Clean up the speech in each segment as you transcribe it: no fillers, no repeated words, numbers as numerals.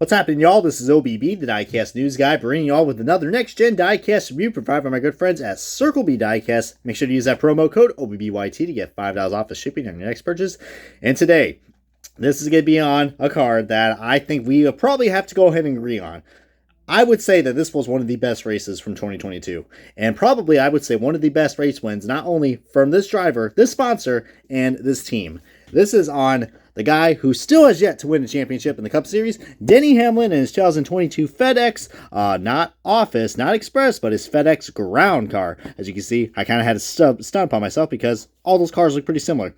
What's happening, y'all? This is OBB, the Diecast News Guy, bringing y'all with another next-gen Diecast review provided by my good friends at Circle B Diecast. Make sure to use that promo code OBBYT to get $5 off the shipping on your next purchase. And today, this is going to be on a card that I think we probably have to go ahead and agree on. I would say that this was one of the best races from 2022. And probably I would say one of the best race wins, not only from this driver, this sponsor, and this team. This is on the guy who still has yet to win a championship in the Cup Series, Denny Hamlin, and his 2022 FedEx, not Office, not Express, but his FedEx ground car. As you can see, I kind of had to stump on myself because all those cars look pretty similar.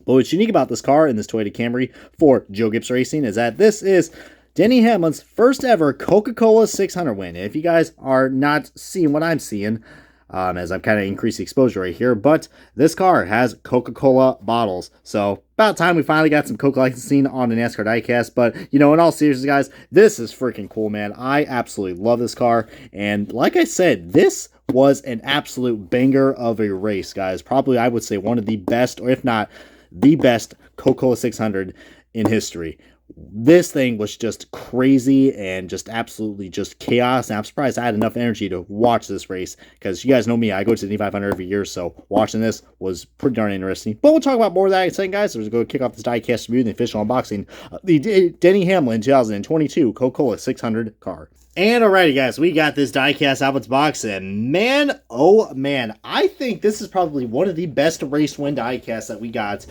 But what's unique about this car and this Toyota Camry for Joe Gibbs Racing is that this is Denny Hamlin's first ever Coca-Cola 600 win. If you guys are not seeing what I'm seeing, as I'm kind of increasing exposure right here, but this car has Coca-Cola bottles. So about time we finally got some Coke licensing on the NASCAR diecast. But, you know, in all seriousness, guys, this is freaking cool, man. I absolutely love this car. And like I said, this was an absolute banger of a race, guys. Probably, I would say, one of the best, or if not the best, Coca-Cola 600 in history. This thing was just crazy and just absolutely just chaos. And I'm surprised I had enough energy to watch this race because you guys know me, I go to the 500 every year, so watching this was pretty darn interesting. But we'll talk about more of that in a second, guys. So we're going to kick off this diecast review and the official unboxing of the Denny Hamlin 2022 Coca-Cola 600 car. And alrighty, guys, we got this diecast out of its box, and man, oh man, I think this is probably one of the best race win diecasts that we got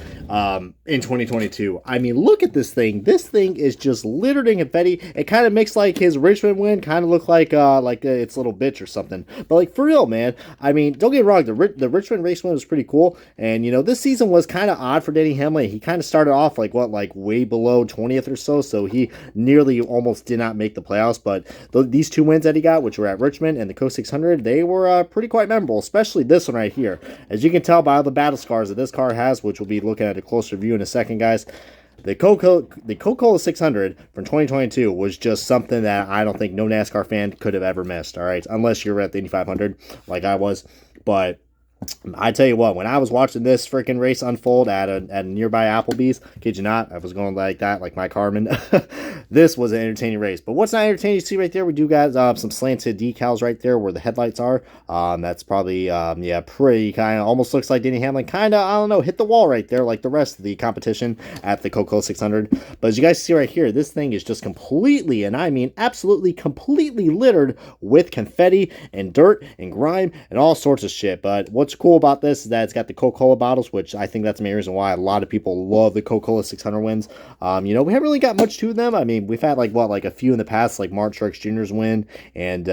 in 2022. I mean, look at this thing. This thing is just littered in confetti. It kind of makes like his Richmond win kind of look like its little bitch or something. But like for real, man. I mean, don't get me wrong. The Richmond race win was pretty cool, and you know this season was kind of odd for Denny Hamlin. He kind of started off like way below 20th or so he nearly almost did not make the playoffs, but these two wins that he got, which were at Richmond and the Coke 600, they were pretty quite memorable, especially this one right here. As you can tell by all the battle scars that this car has, which we'll be looking at a closer view in a second, guys, the Coca-Cola 600 from 2022 was just something that I don't think no NASCAR fan could have ever missed, all right? Unless you're at the Indy 500 like I was. But I tell you what, when I was watching this freaking race unfold at a nearby Applebee's, kid you not, I was going like that, like my Carmen. This was an entertaining race. But what's not entertaining, you see right there, we do got some slanted decals right there where the headlights are. That's probably, yeah, pretty kind of, almost looks like Denny Hamlin kind of, I don't know, hit the wall right there like the rest of the competition at the Coca-Cola 600. But as you guys see right here, this thing is just completely, and I mean absolutely completely littered with confetti and dirt and grime and all sorts of shit. But what's cool about this is that it's got the Coca-Cola bottles, which I think that's the main reason why a lot of people love the Coca-Cola 600 wins. You know, we haven't really got much to them. I mean, we've had like a few in the past, like Mark Truex Jr.'s win, and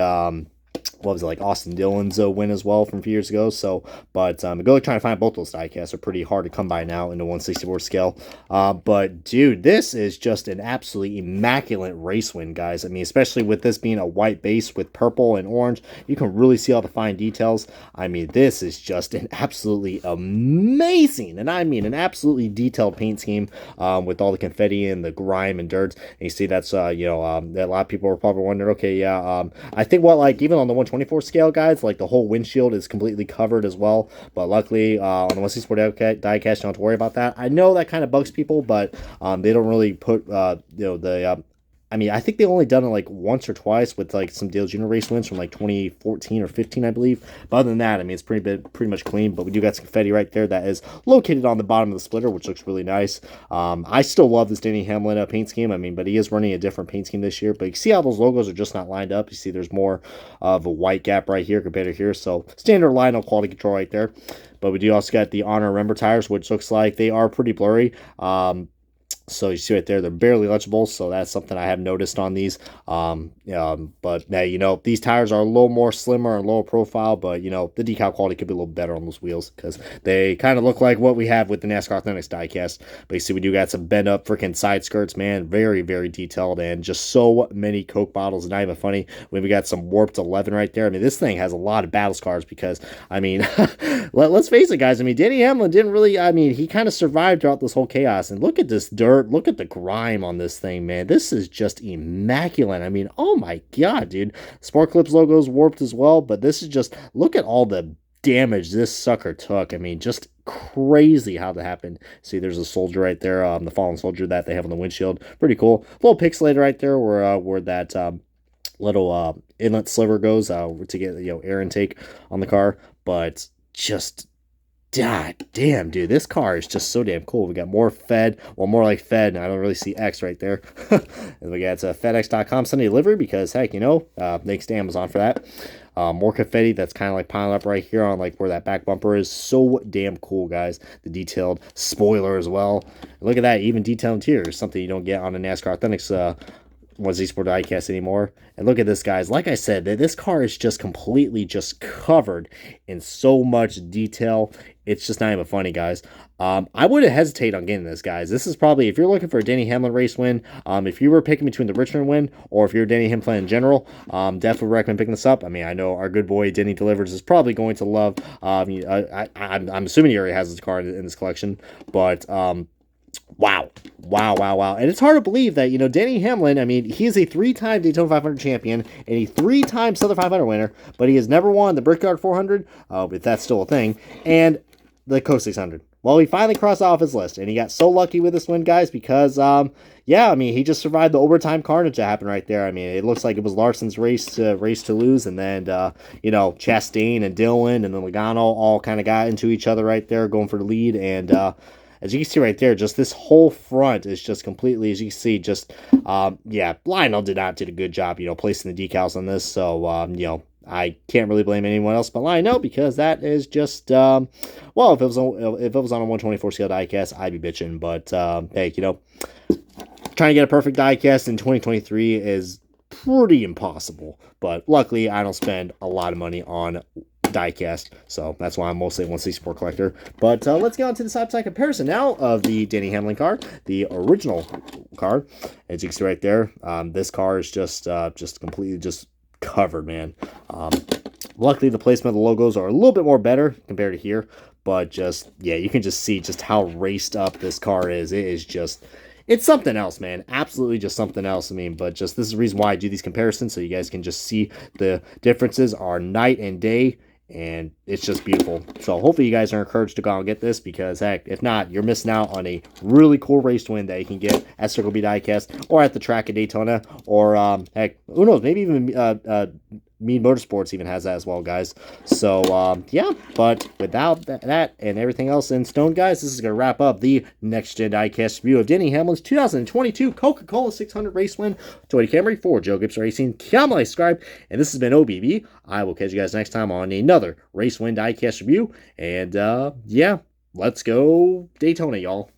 what was it, like Austin Dillon's win as well from a few years ago. So, but go trying to find both those diecasts are pretty hard to come by now in the 164 scale. But dude, this is just an absolutely immaculate race win, guys. I mean, especially with this being a white base with purple and orange, you can really see all the fine details. I mean, this is just an absolutely amazing, and I mean an absolutely detailed paint scheme with all the confetti and the grime and dirt. And you see that's you know, a lot of people are probably wondering, okay, yeah, I think what, like, even on the 124 scale, guys, like the whole windshield is completely covered as well, but luckily on the 164 diecast, you don't have to worry about that. I know that kind of bugs people, but they don't really put you know, the I mean, I think they only done it like once or twice with like some Dale Jr. race wins from like 2014 or 15, I believe. But other than that, I mean, it's pretty much clean. But we do got some confetti right there that is located on the bottom of the splitter, which looks really nice. I still love this Denny Hamlin paint scheme. I mean, but he is running a different paint scheme this year. But you can see how those logos are just not lined up. You see there's more of a white gap right here compared to here. So standard line of quality control right there. But we do also got the Honor Remember tires, which looks like they are pretty blurry. So you see right there, they're barely legible, so that's something I have noticed on these. But now, you know, these tires are a little more slimmer and lower profile, but, you know, the decal quality could be a little better on those wheels because they kind of look like what we have with the NASCAR Authentics diecast. But you see, we do got some bent up freaking side skirts, man. Very, very detailed, and just so many Coke bottles. Not even funny. We got some warped 11 right there. I mean, this thing has a lot of battle scars because, I mean, let's face it, guys. I mean, Denny Hamlin didn't really, I mean, he kind of survived throughout this whole chaos. And look at this dirt. Look at the grime on this thing, man. This is just immaculate. I mean, oh my god, dude. Spark Clips logo's warped as well, but this is just, look at all the damage this sucker took. I mean, just crazy how that happened. See, there's a soldier right there, the fallen soldier that they have on the windshield. Pretty cool. Little pixelated right there where that little inlet sliver goes to get air intake on the car. But just God damn, dude, this car is just so damn cool. We got more Fed, well, more like Fed. I don't really see X right there. And we got FedEx.com Sunday delivery because, heck, thanks to Amazon for that. More confetti that's kind of like piling up right here on like where that back bumper is. So damn cool, guys. The detailed spoiler as well. Look at that, even detailed interior, something you don't get on a NASCAR Authentics was eSport diecast anymore. And look at this, guys. Like I said, this car is just completely just covered in so much detail. It's just not even funny, guys. I wouldn't hesitate on getting this, guys. This is probably, if you're looking for a Denny Hamlin race win, if you were picking between the Richmond win or if you're a Denny Hamlin fan in general, definitely recommend picking this up. I mean, I know our good boy Denny Delivers is probably going to love. I'm assuming he already has this car in his collection, but wow. And it's hard to believe that, Denny Hamlin, I mean, he is a 3-time Daytona 500 champion and a 3-time Southern 500 winner, but he has never won the Brickyard 400, if that's still a thing, and the Coast 600. Well, he finally crossed off his list, and he got so lucky with this win, guys, because, he just survived the overtime carnage that happened right there. I mean, it looks like it was Larson's race to lose, and then, Chastain and Dillon and then Logano all kind of got into each other right there, going for the lead, and, as you can see right there, just this whole front is just completely, as you can see, just, Lionel did not do a good job, placing the decals on this, so, I can't really blame anyone else but Lionel, because that is just, if it was on a 124 scale diecast, I'd be bitching, but, hey, trying to get a perfect diecast in 2023 is pretty impossible, but luckily I don't spend a lot of money on diecast, so that's why I'm mostly a 1C Sport collector. But let's get on to the side-by-side comparison now of the Denny Hamlin car, the original car. As you can see right there, this car is just completely just covered, man. Luckily, the placement of the logos are a little bit more better compared to here, but just, you can just see just how raced up this car is. It is just, it's something else, man. Absolutely just something else. I mean, but just this is the reason why I do these comparisons, so you guys can just see the differences are night and day, and it's just beautiful. So hopefully you guys are encouraged to go out and get this, because heck, if not, you're missing out on a really cool race win that you can get at Circle B Diecast or at the track at Daytona, or heck, who knows, maybe even Mead Motorsports even has that as well, guys. So but without that and everything else in stone, guys, this is going to wrap up the Next Gen Diecast review of Denny Hamlin's 2022 Coca-Cola 600 race win. Toyota Camry for Joe Gibbs Racing. Comment, subscribe, and this has been OBB. I will catch you guys next time on another race win diecast review, and let's go Daytona, y'all.